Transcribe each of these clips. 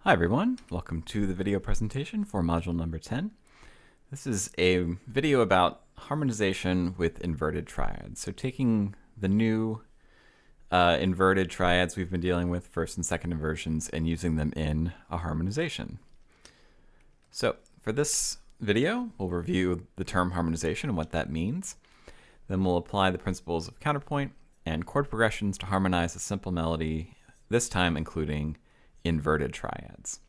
Hi everyone, welcome to the video presentation for module number 10. This is a video about harmonization with inverted triads. So taking the new inverted triads we've been dealing with, first and second inversions, and using them in a harmonization. So for this video, we'll review the term harmonization and what that means. Then we'll apply the principles of counterpoint and chord progressions to harmonize a simple melody, this time including inverted triads.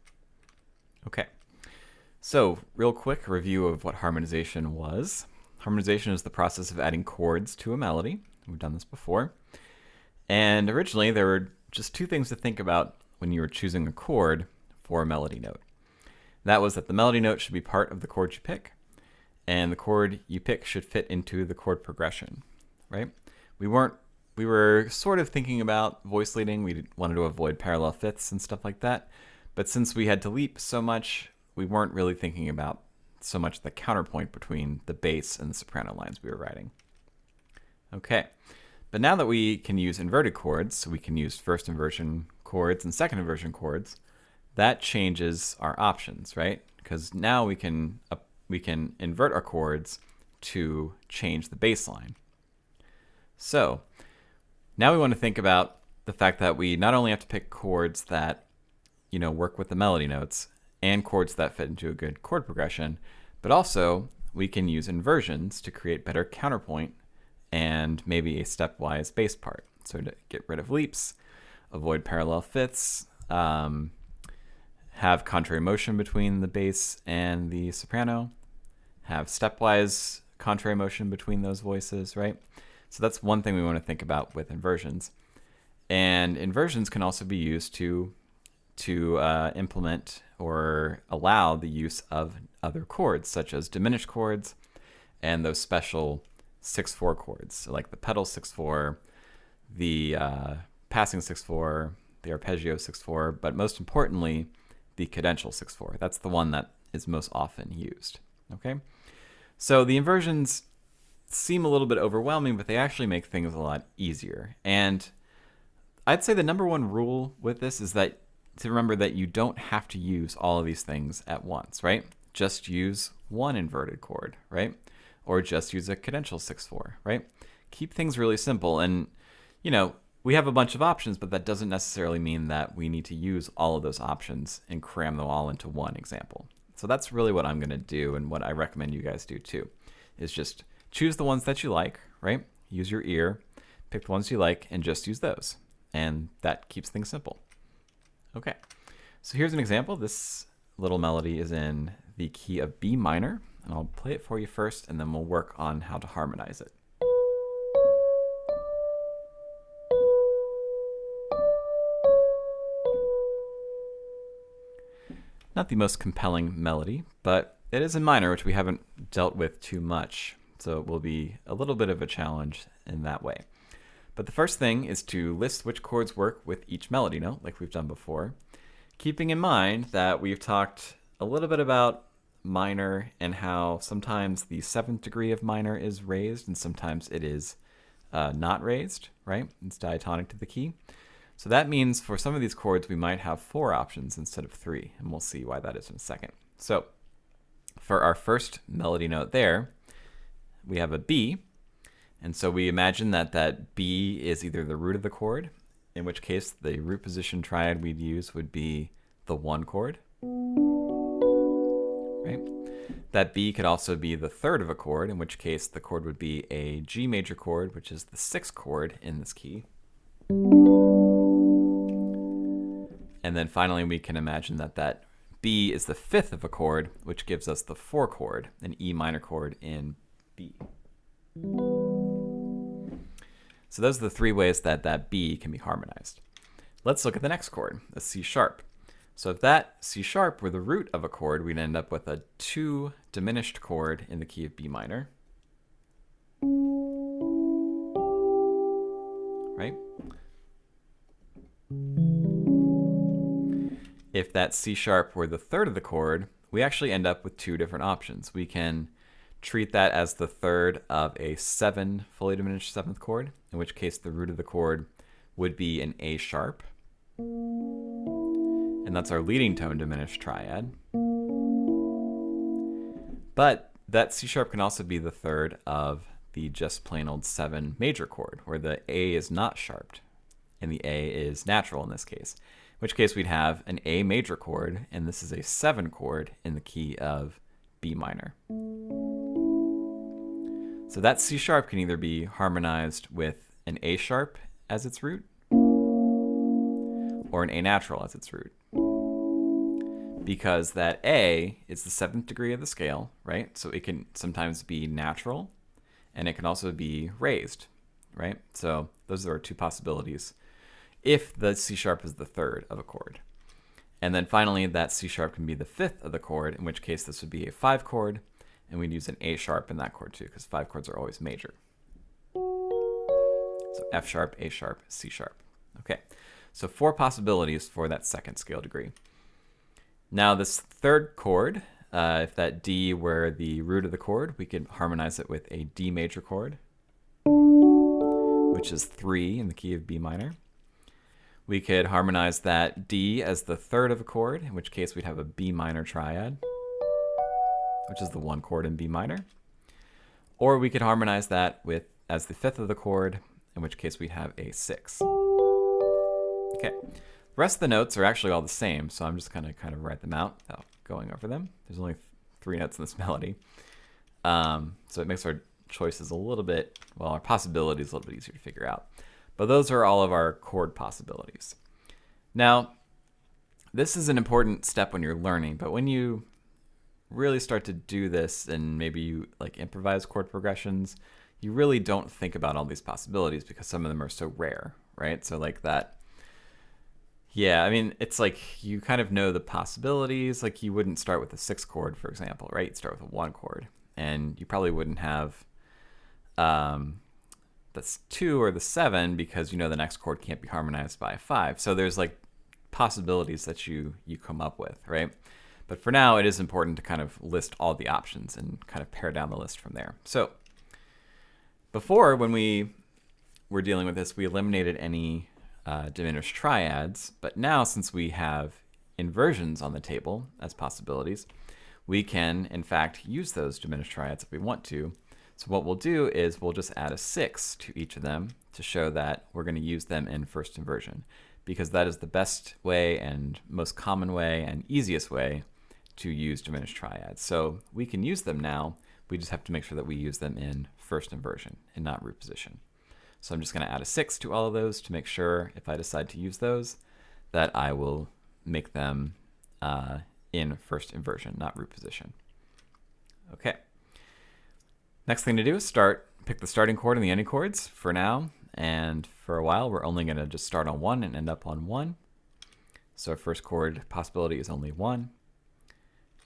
Okay, so real quick review of what harmonization was. Harmonization is the process of adding chords to a melody. We've done this before. And originally there were just two things to think about when you were choosing a chord for a melody note. That was that the melody note should be part of the chord you pick, and the chord you pick should fit into the chord progression, right? We were sort of thinking about voice leading. We wanted to avoid parallel fifths and stuff like that. But since we had to leap so much, we weren't really thinking about so much the counterpoint between the bass and the soprano lines we were writing. Okay, but now that we can use inverted chords, so we can use first inversion chords and second inversion chords, that changes our options, right? Because now we can invert our chords to change the bass line. So now we want to think about the fact that we not only have to pick chords that, work with the melody notes and chords that fit into a good chord progression, but also we can use inversions to create better counterpoint and maybe a stepwise bass part. So to get rid of leaps, avoid parallel fifths, have contrary motion between the bass and the soprano, have stepwise contrary motion between those voices, right? So that's one thing we want to think about with inversions. And inversions can also be used to implement or allow the use of other chords, such as diminished chords and those special 6/4 chords, so like the pedal 6/4, the passing 6/4, the arpeggio 6/4, but most importantly, the cadential 6/4. That's the one that is most often used. Okay, so the inversions seem a little bit overwhelming, but they actually make things a lot easier. And I'd say the number one rule with this is that to remember that you don't have to use all of these things at once, right? Just use one inverted chord, right? Or just use a cadential 6/4, right? Keep things really simple. And, we have a bunch of options, but that doesn't necessarily mean that we need to use all of those options and cram them all into one example. So that's really what I'm going to do, and what I recommend you guys do too, is just choose the ones that you like, right? Use your ear, pick the ones you like, and just use those. And that keeps things simple. Okay, so here's an example. This little melody is in the key of B minor, and I'll play it for you first, and then we'll work on how to harmonize it. Not the most compelling melody, but it is in minor, which we haven't dealt with too much. So it will be a little bit of a challenge in that way. But the first thing is to list which chords work with each melody note, like we've done before, keeping in mind that we've talked a little bit about minor and how sometimes the 7th degree of minor is raised and sometimes it is not raised, right? It's diatonic to the key. So that means for some of these chords we might have 4 options instead of 3, and we'll see why that is in a second. So for our first melody note there, we have a B, and so we imagine that B is either the root of the chord, in which case the root position triad we'd use would be the 1 chord, right? That B could also be the 3rd of a chord, in which case the chord would be a G major chord, which is the 6th chord in this key. And then finally we can imagine that B is the 5th of a chord, which gives us the 4 chord, an E minor chord in B. So those are the 3 ways that B can be harmonized. Let's look at the next chord, a C sharp. So if that C sharp were the root of a chord, we'd end up with a 2 diminished chord in the key of B minor, right? If that C sharp were the 3rd of the chord, we actually end up with 2 different options. We can treat that as the 3rd of a 7 fully diminished 7th chord, in which case the root of the chord would be an A sharp. And and that's our leading tone diminished triad. But that C sharp can also be the third of the just plain old 7 major chord, where the A is not sharped, and the A is natural in this case. In which case we'd have an A major chord, and this is a 7 chord in the key of B minor. So that C sharp can either be harmonized with an A sharp as its root, or an A natural as its root. Because that A is the 7th degree of the scale, right? So it can sometimes be natural, and it can also be raised, right? So those are our 2 possibilities if the C sharp is the 3rd of a chord. And then finally, that C sharp can be the 5th of the chord, in which case this would be a 5 chord, and we'd use an A sharp in that chord too, because 5 chords are always major. So F sharp, A sharp, C sharp. Okay, so 4 possibilities for that 2nd scale degree. Now this 3rd chord, if that D were the root of the chord, we could harmonize it with a D major chord, which is 3 in the key of B minor. We could harmonize that D as the 3rd of a chord, in which case we'd have a B minor triad, which is the 1 chord in B minor. Or we could harmonize that with as the 5th of the chord, in which case we'd have a 6. Okay, the rest of the notes are actually all the same, so I'm just going to kind of write them out without going over them. There's only 3 notes in this melody. So it makes our choices a little bit, well, our possibilities a little bit easier to figure out. But those are all of our chord possibilities. Now, this is an important step when you're learning, but when you really start to do this and maybe you like improvise chord progressions, you really don't think about all these possibilities because some of them are so rare, right? So like that, yeah, I mean, it's like you kind of know the possibilities. Like you wouldn't start with a 6 chord, for example, right? You'd start with a 1 chord, and you probably wouldn't have that's 2 or the 7 because you know the next chord can't be harmonized by a 5. So there's like possibilities that you come up with, right? But for now, it is important to kind of list all the options and kind of pare down the list from there. So before, when we were dealing with this, we eliminated any diminished triads. But now, since we have inversions on the table as possibilities, we can, in fact, use those diminished triads if we want to. So what we'll do is we'll just add a 6 to each of them to show that we're going to use them in first inversion, because that is the best way and most common way and easiest way to use diminished triads. So we can use them now. We just have to make sure that we use them in first inversion and not root position. So I'm just going to add a 6 to all of those to make sure if I decide to use those that I will make them in first inversion, not root position. Okay. Next thing to do is pick the starting chord and the ending chords for now, and for a while we're only going to just start on 1 and end up on 1. So our first chord possibility is only 1,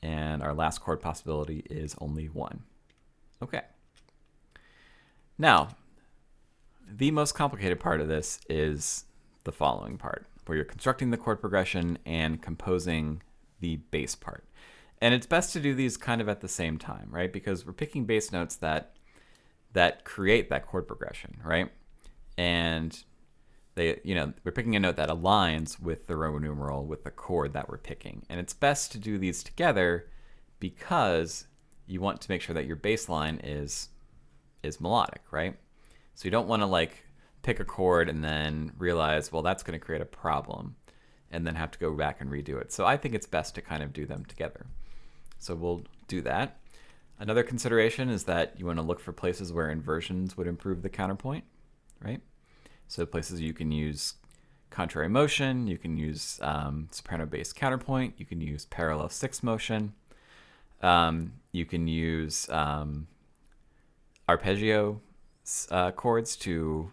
and our last chord possibility is only 1. Okay. Now, the most complicated part of this is the following part, where you're constructing the chord progression and composing the bass part. And it's best to do these kind of at the same time, right? Because we're picking bass notes that create that chord progression, right? And we're picking a note that aligns with the Roman numeral with the chord that we're picking. And it's best to do these together because you want to make sure that your bass line is melodic, right? So you don't want to like pick a chord and then realize, well, that's going to create a problem and then have to go back and redo it. So I think it's best to kind of do them together. So we'll do that. Another consideration is that you want to look for places where inversions would improve the counterpoint, right? So places you can use contrary motion, you can use soprano bass counterpoint, you can use parallel 6 motion, you can use arpeggio chords to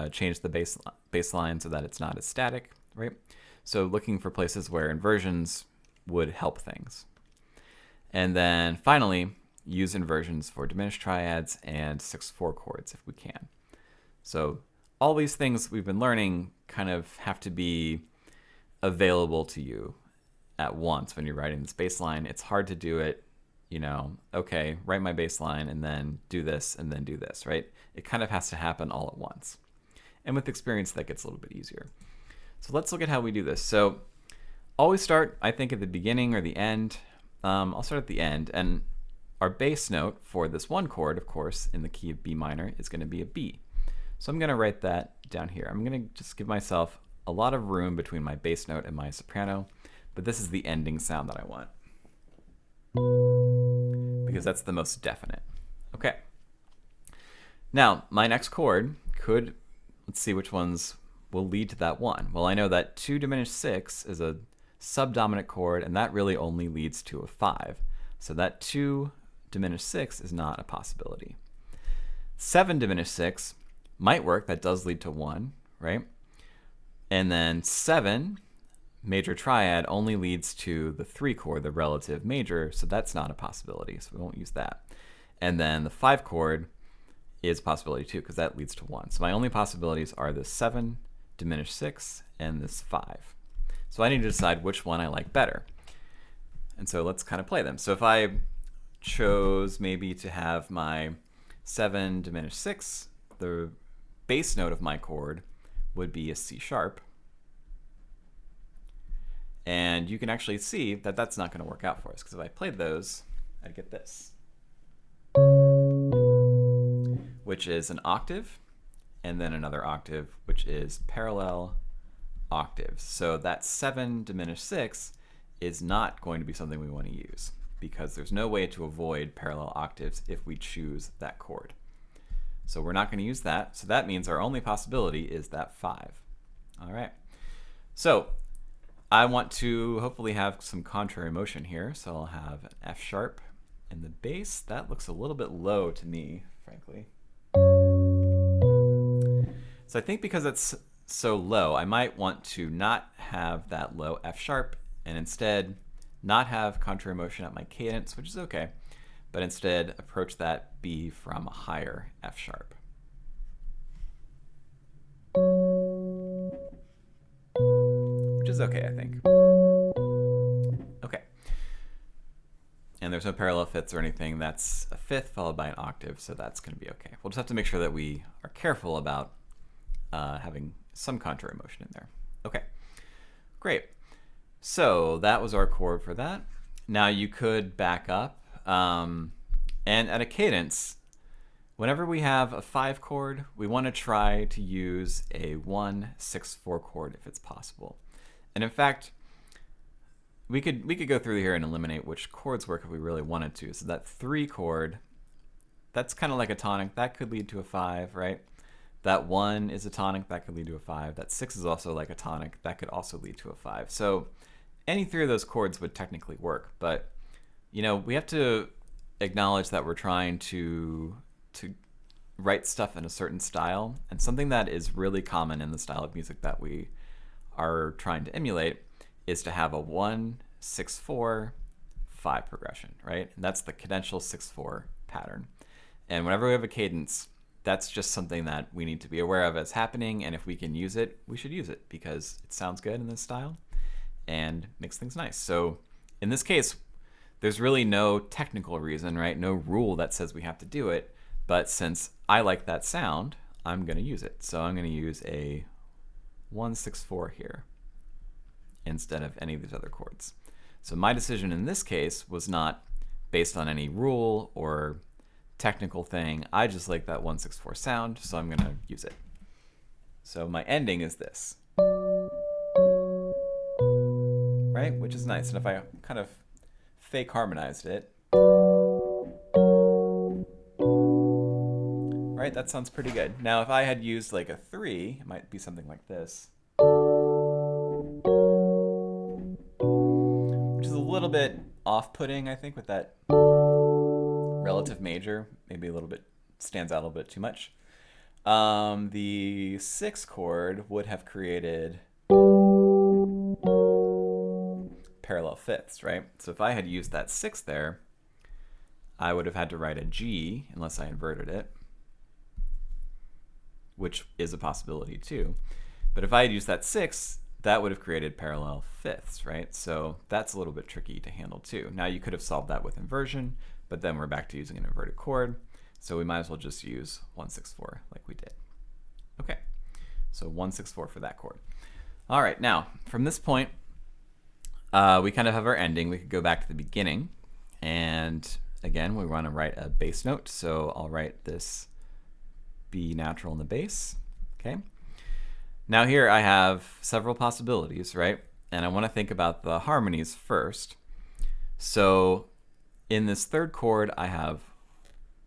change the bass line so that it's not as static, right? So looking for places where inversions would help things. And then finally, use inversions for diminished triads and 6/4 chords if we can. So all these things we've been learning kind of have to be available to you at once when you're writing this bass line. It's hard to do it, okay, write my bass line and then do this and then do this, right? It kind of has to happen all at once. And with experience, that gets a little bit easier. So let's look at how we do this. So always start, I think, at the beginning or the end. I'll start at the end, and our bass note for this one chord, of course, in the key of B minor is going to be a B. So I'm going to write that down here. I'm going to just give myself a lot of room between my bass note and my soprano, but this is the ending sound that I want, because that's the most definite. Okay. Now, my next chord could, let's see which ones will lead to that one. Well, I know that 2 diminished 6 is a subdominant chord, and that really only leads to a 5. So that 2 diminished 6 is not a possibility. 7 diminished 6 might work. That does lead to 1, right? And then 7 major triad only leads to the 3 chord, the relative major, so that's not a possibility, so we won't use that. And then the 5 chord is a possibility too, because that leads to 1. So my only possibilities are this 7 diminished 6 and this 5. So I need to decide which one I like better. And so let's kind of play them. So if I chose maybe to have my 7 diminished 6, the bass note of my chord would be a C sharp. And you can actually see that that's not going to work out for us, because if I played those, I'd get this, which is an octave, and then another octave, which is parallel octaves. So that 7 diminished 6 is not going to be something we want to use, because there's no way to avoid parallel octaves if we choose that chord. So we're not going to use that. So that means our only possibility is that 5. All right. So I want to hopefully have some contrary motion here. So I'll have an F sharp in the bass. That looks a little bit low to me, frankly. So I think because it's so low, I might want to not have that low F sharp and instead not have contrary motion at my cadence, which is okay, but instead approach that B from a higher F sharp. Which is okay, I think. Okay. And there's no parallel fifths or anything. That's a fifth followed by an octave, so that's going to be okay. We'll just have to make sure that we are careful about having some contrary motion in there. Okay, great. So that was our chord for that. Now you could back up, and at a cadence, whenever we have a 5 chord, we want to try to use a 1-6-4 chord if it's possible. And in fact, we could go through here and eliminate which chords work if we really wanted to. So that 3 chord, that's kind of like a tonic. That could lead to a 5, right? That 1 is a tonic. That could lead to a 5. That 6 is also like a tonic. That could also lead to a 5. So any 3 of those chords would technically work. But, you know, we have to acknowledge that we're trying to write stuff in a certain style. And something that is really common in the style of music that we are trying to emulate is to have a 1-6-4-5 progression, right? And that's the cadential 6-4 pattern. And whenever we have a cadence, that's just something that we need to be aware of as happening, and if we can use it, we should use it because it sounds good in this style and makes things nice. So in this case, there's really no technical reason, right? No rule that says we have to do it, but since I like that sound, I'm going to use it. So I'm going to use a 1-6-4 here instead of any of these other chords. So my decision in this case was not based on any rule or technical thing. I just like that 1-6-4 sound, so I'm going to use it. So my ending is this, right? Which is nice. And if I kind of fake harmonized it, right, that sounds pretty good. Now if I had used like a 3, it might be something like this, which is a little bit off-putting, I think, with that relative major. Maybe a little bit stands out a little bit too much. The 6 chord would have created parallel fifths, right? So if I had used that 6 there, I would have had to write a G unless I inverted it, which is a possibility too. But if I had used that 6, that would have created parallel fifths, right? So that's a little bit tricky to handle too. Now you could have solved that with inversion, but then we're back to using an inverted chord. So we might as well just use 1-6-4 like we did. Okay, so 1-6-4 for that chord. All right, now from this point, we kind of have our ending. We could go back to the beginning, and again, we want to write a bass note. So I'll write this B natural in the bass. Okay. Now here I have several possibilities, right? And I want to think about the harmonies first. So in this third chord, I have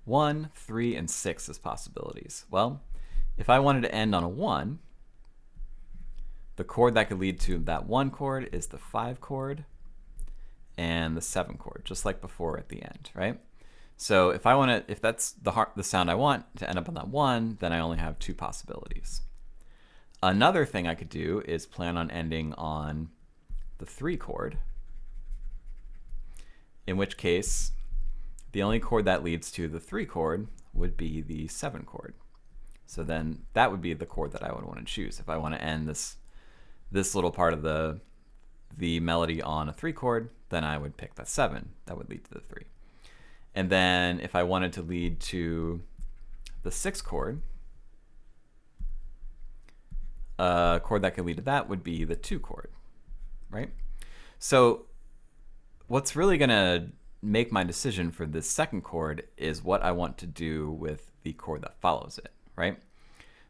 1, 3, and 6 as possibilities. Well, if I wanted to end on a 1, the chord that could lead to that 1 chord is the 5 chord and the 7 chord, just like before at the end, right? So if that's the sound I want to end up on that 1, then I only have 2 possibilities. Another thing I could do is plan on ending on the 3 chord, in which case the only chord that leads to the 3 chord would be the 7 chord. So then that would be the chord that I would want to choose. If I want to end this little part of the melody on a 3 chord, then I would pick that 7. That would lead to the 3. And then if I wanted to lead to the 6 chord, a chord that could lead to that would be the 2 chord, right? So what's really going to make my decision for this second chord is what I want to do with the chord that follows it, right?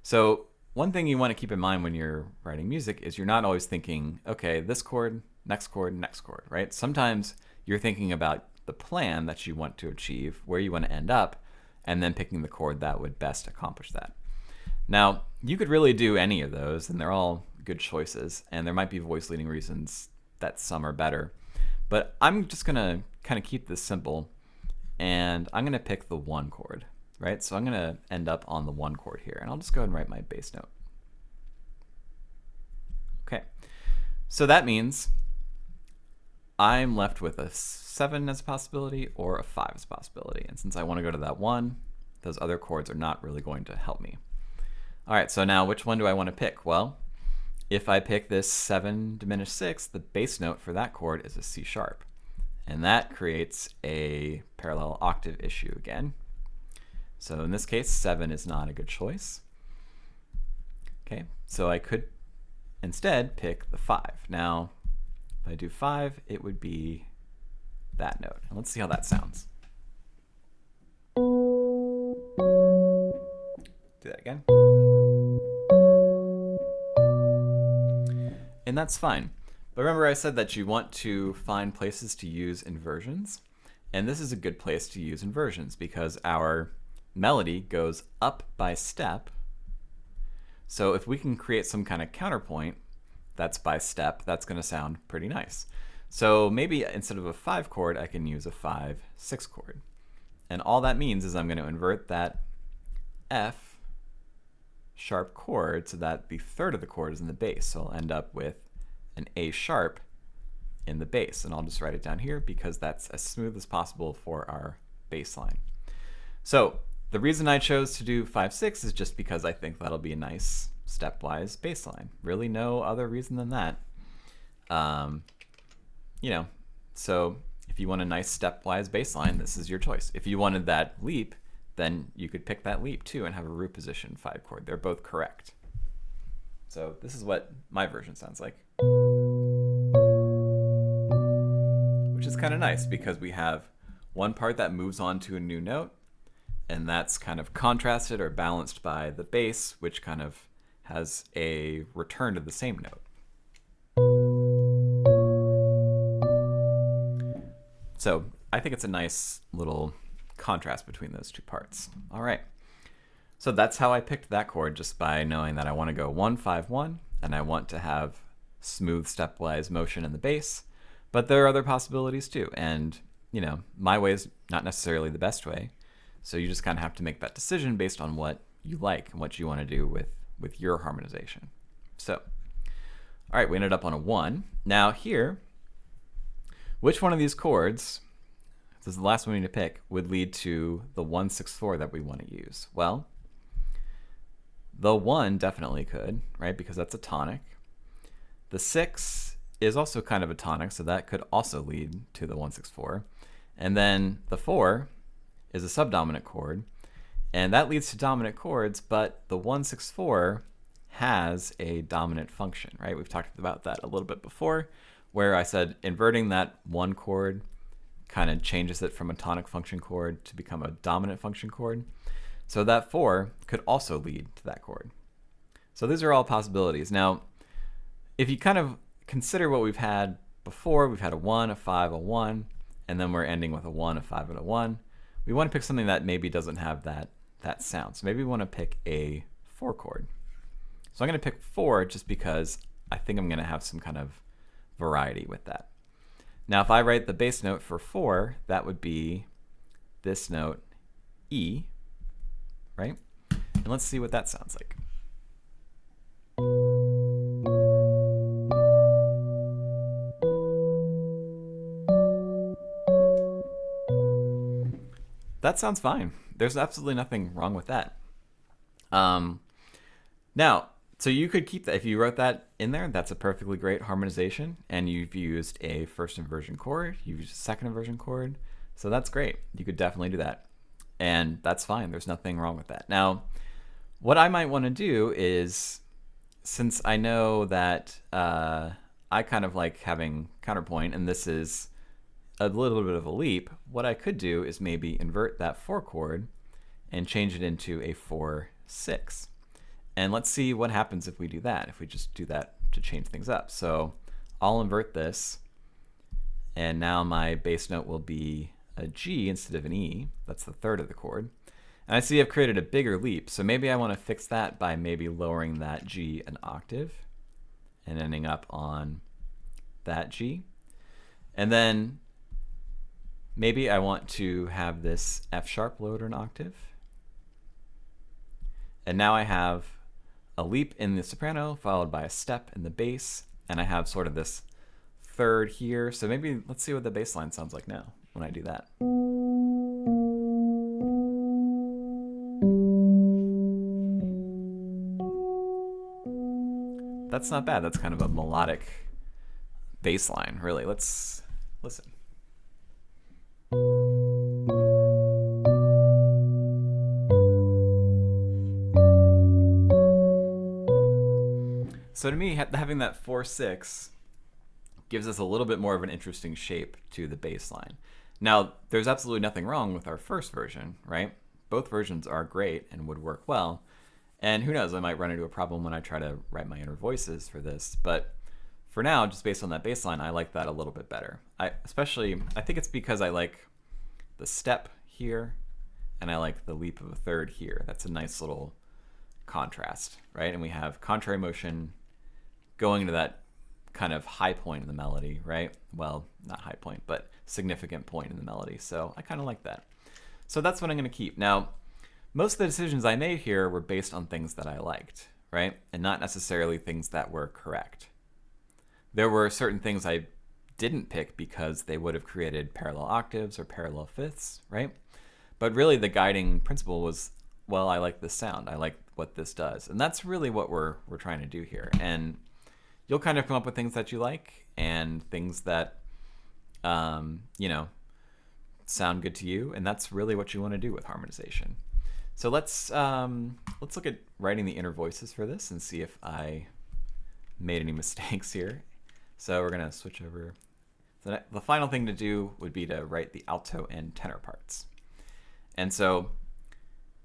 So one thing you want to keep in mind when you're writing music is you're not always thinking, okay, this chord, next chord, right? Sometimes you're thinking about the plan that you want to achieve, where you want to end up, and then picking the chord that would best accomplish that. Now, you could really do any of those, and they're all good choices, and there might be voice leading reasons that some are better. But I'm just going to kind of keep this simple, and I'm going to pick the 1 chord, right? So I'm going to end up on the 1 chord here, and I'll just go ahead and write my bass note. Okay, so that means I'm left with a 7 as a possibility or a 5 as a possibility. And since I want to go to that 1, those other chords are not really going to help me. All right, so now which one do I want to pick? Well, if I pick this 7 diminished 6, the bass note for that chord is a C sharp. And that creates a parallel octave issue again. So in this case, 7 is not a good choice. Okay, so I could instead pick the 5. Now, if I do 5, it would be that note. And let's see how that sounds. Do that again. And that's fine. But remember I said that you want to find places to use inversions. And this is a good place to use inversions because our melody goes up by step. So if we can create some kind of counterpoint that's by step, that's going to sound pretty nice. So maybe instead of a 5 chord, I can use a 5/6 chord. And all that means is I'm going to invert that F sharp chord so that the third of the chord is in the bass. So I'll end up with an A sharp in the bass. And I'll just write it down here because that's as smooth as possible for our bass line. So the reason I chose to do 5/6 is just because I think that'll be a nice stepwise bass line. Really no other reason than that. You know, so if you want a nice stepwise bass line, this is your choice. If you wanted that leap, then you could pick that leap too and have a root position 5 chord. They're both correct. So this is what my version sounds like. Which is kind of nice because we have one part that moves on to a new note, and that's kind of contrasted or balanced by the bass, which kind of has a return to the same note. So I think it's a nice little contrast between those two parts. All right. So that's how I picked that chord, just by knowing that I want to go 1-5-1, and I want to have smooth stepwise motion in the bass. But there are other possibilities too. And, you know, my way is not necessarily the best way. So you just kind of have to make that decision based on what you like and what you want to do with your harmonization. So, all right, we ended up on a 1. Now here, which one of these chords, this is the last one we need to pick, would lead to the 1-6-4 that we want to use? Well, the 1 definitely could, right? Because that's a tonic. The 6 is also kind of a tonic, so that could also lead to the 1-6-4. And then the 4 is a subdominant chord, and that leads to dominant chords, but the 1-6-4 has a dominant function, right? We've talked about that a little bit before, where I said inverting that one chord kind of changes it from a tonic function chord to become a dominant function chord. So that 4 could also lead to that chord. So these are all possibilities. Now, if you kind of consider what we've had before, we've had a 1, a 5, a 1, and then we're ending with a 1, a 5, and a 1. We want to pick something that maybe doesn't have that sound. So maybe we want to pick a 4 chord. So I'm going to pick 4 just because I think I'm going to have some kind of variety with that. Now, if I write the bass note for 4, that would be this note, E, right? And let's see what that sounds like. That sounds fine. There's absolutely nothing wrong with that. Now, so you could keep that. If you wrote that in there, that's a perfectly great harmonization. And you've used a first inversion chord, you've used a second inversion chord. So that's great. You could definitely do that. And that's fine. There's nothing wrong with that. Now, what I might want to do is, since I know that I kind of like having counterpoint, and this is a little bit of a leap, what I could do is maybe invert that 4 chord and change it into a 4/6. And let's see what happens if we do that, if we just do that to change things up. So I'll invert this, and now my bass note will be a G instead of an E. That's the 3rd of the chord. And I see I've created a bigger leap, so maybe I want to fix that by maybe lowering that G an octave and ending up on that G. And then maybe I want to have this F sharp lower an octave. And now I have a leap in the soprano followed by a step in the bass, and I have sort of this 3rd here. So maybe let's see what the bass line sounds like now when I do that. That's not bad. That's kind of a melodic bass line, really. Let's listen. So to me, having that 4/6 gives us a little bit more of an interesting shape to the bass line. Now, there's absolutely nothing wrong with our first version, right? Both versions are great and would work well. And who knows, I might run into a problem when I try to write my inner voices for this. But for now, just based on that bass line, I like that a little bit better. I think it's because I like the step here, and I like the leap of a 3rd here. That's a nice little contrast, right? And we have contrary motion going into that kind of high point in the melody, right? Well, not high point, but significant point in the melody. So I kind of like that. So that's what I'm going to keep. Now, most of the decisions I made here were based on things that I liked, right? And not necessarily things that were correct. There were certain things I didn't pick because they would have created parallel octaves or parallel fifths, right? But really the guiding principle was, well, I like this sound. I like what this does. And that's really what we're trying to do here. And you'll kind of come up with things that you like and things that, you know, sound good to you. And that's really what you want to do with harmonization. So let's look at writing the inner voices for this and see if I made any mistakes here. So we're gonna switch over. So the final thing to do would be to write the alto and tenor parts. And so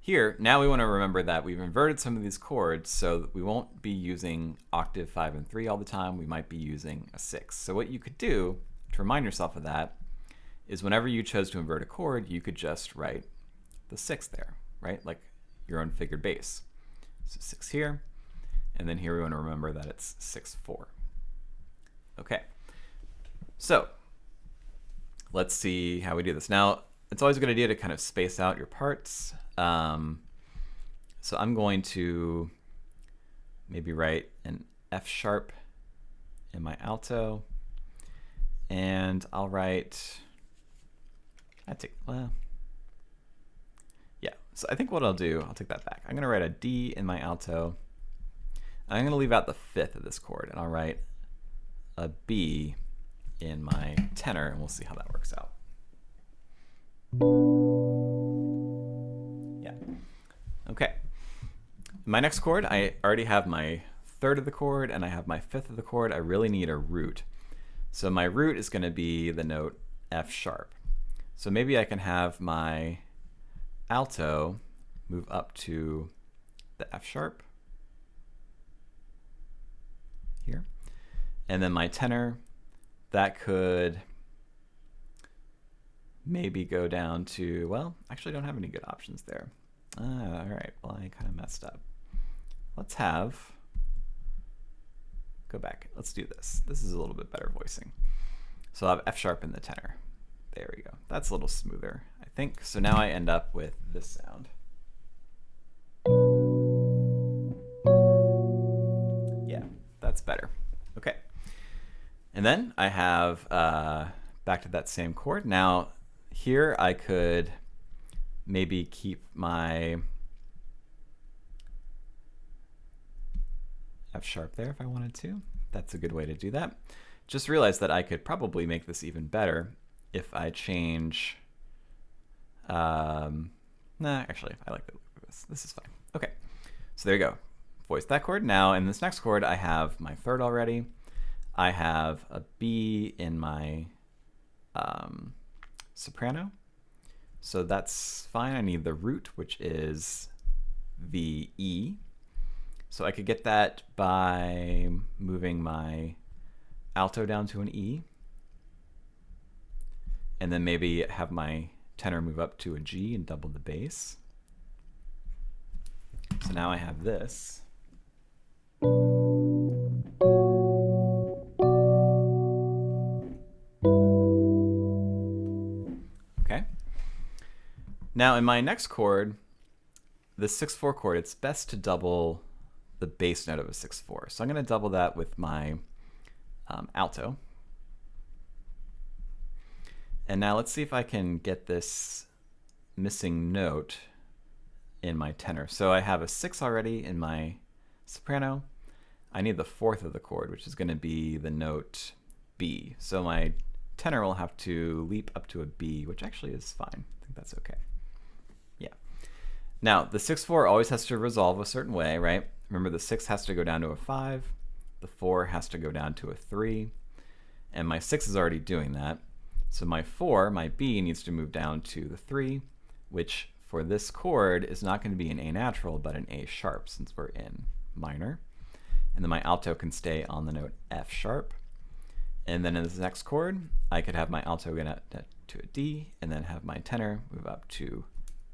here, now we want to remember that we've inverted some of these chords, so that we won't be using octave 5 and 3 all the time. We might be using a 6. So what you could do to remind yourself of that is whenever you chose to invert a chord, you could just write the 6 there, right? Like your own figured bass. So 6 here, and then here we want to remember that it's 6/4. Okay, so let's see how we do this. Now, it's always a good idea to kind of space out your parts. So I'm going to maybe write an F sharp in my alto, and I'll write, so I think what I'll do, I'll take that back. I'm gonna write a D in my alto, and I'm gonna leave out the 5th of this chord, and I'll write a B in my tenor, and we'll see how that works out. Yeah, okay. My next chord, I already have my 3rd of the chord, and I have my 5th of the chord. I really need a root. So my root is going to be the note F sharp. So maybe I can have my alto move up to the F sharp here. And then my tenor, that could maybe go down to, well, actually I don't have any good options there. All right, well, I kind of messed up. Let's go back. Let's do this. This is a little bit better voicing. So I'll have F sharp in the tenor. There we go. That's a little smoother, I think. So now I end up with this sound. Yeah, that's better. Okay. And then I have back to that same chord. Now here I could maybe keep my F sharp there if I wanted to. That's a good way to do that. Just realized that I could probably make this even better if I change, actually, I like this. This is fine. Okay, so there you go. Voice that chord. Now in this next chord, I have my third already. I have a B in my soprano. So that's fine. I need the root, which is the E. So I could get that by moving my alto down to an E. And then maybe have my tenor move up to a G and double the bass. So now I have this. Okay. Now in my next chord, the 6/4 chord, it's best to double the bass note of a 6/4. So I'm going to double that with my alto. And now let's see if I can get this missing note in my tenor. So I have a 6 already in my soprano. I need the 4th of the chord, which is going to be the note B. So my tenor will have to leap up to a B, which actually is fine. I think that's okay. Yeah. Now, the 6/4 always has to resolve a certain way, right? Remember, the 6 has to go down to a 5. The 4 has to go down to a 3. And my 6 is already doing that. So my 4, my B, needs to move down to the 3, which for this chord is not going to be an A natural, but an A sharp, since we're in minor. And then my alto can stay on the note F sharp. And then in this next chord, I could have my alto go to a D, and then have my tenor move up to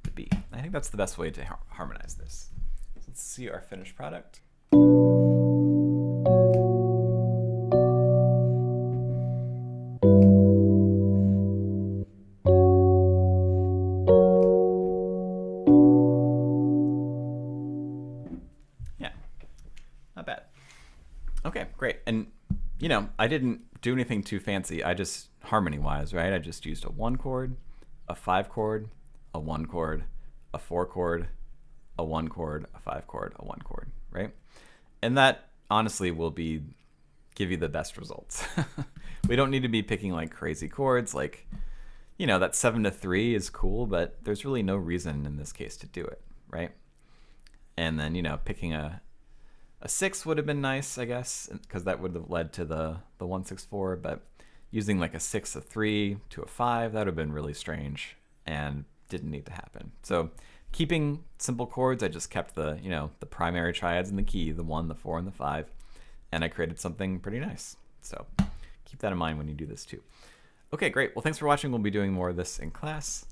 the B. I think that's the best way to harmonize this. So let's see our finished product. Okay, great. And you know, I didn't do anything too fancy. I just, harmony-wise, right? I just used a 1 chord, a 5 chord, a 1 chord, a 4 chord, a 1 chord, a 5 chord, a 1 chord, right? And that honestly will give you the best results. We don't need to be picking like crazy chords. Like, you know, that 7/3 is cool, but there's really no reason in this case to do it, right? And then, you know, picking a 6 would have been nice, I guess, because that would have led to the 1/6/4, but using like a 6, a 3 to a 5, that would have been really strange and didn't need to happen. So keeping simple chords, I just kept the, you know, the primary triads in the key, the 1, the 4, and the 5, and I created something pretty nice. So keep that in mind when you do this too. Okay, great. Well, thanks for watching. We'll be doing more of this in class.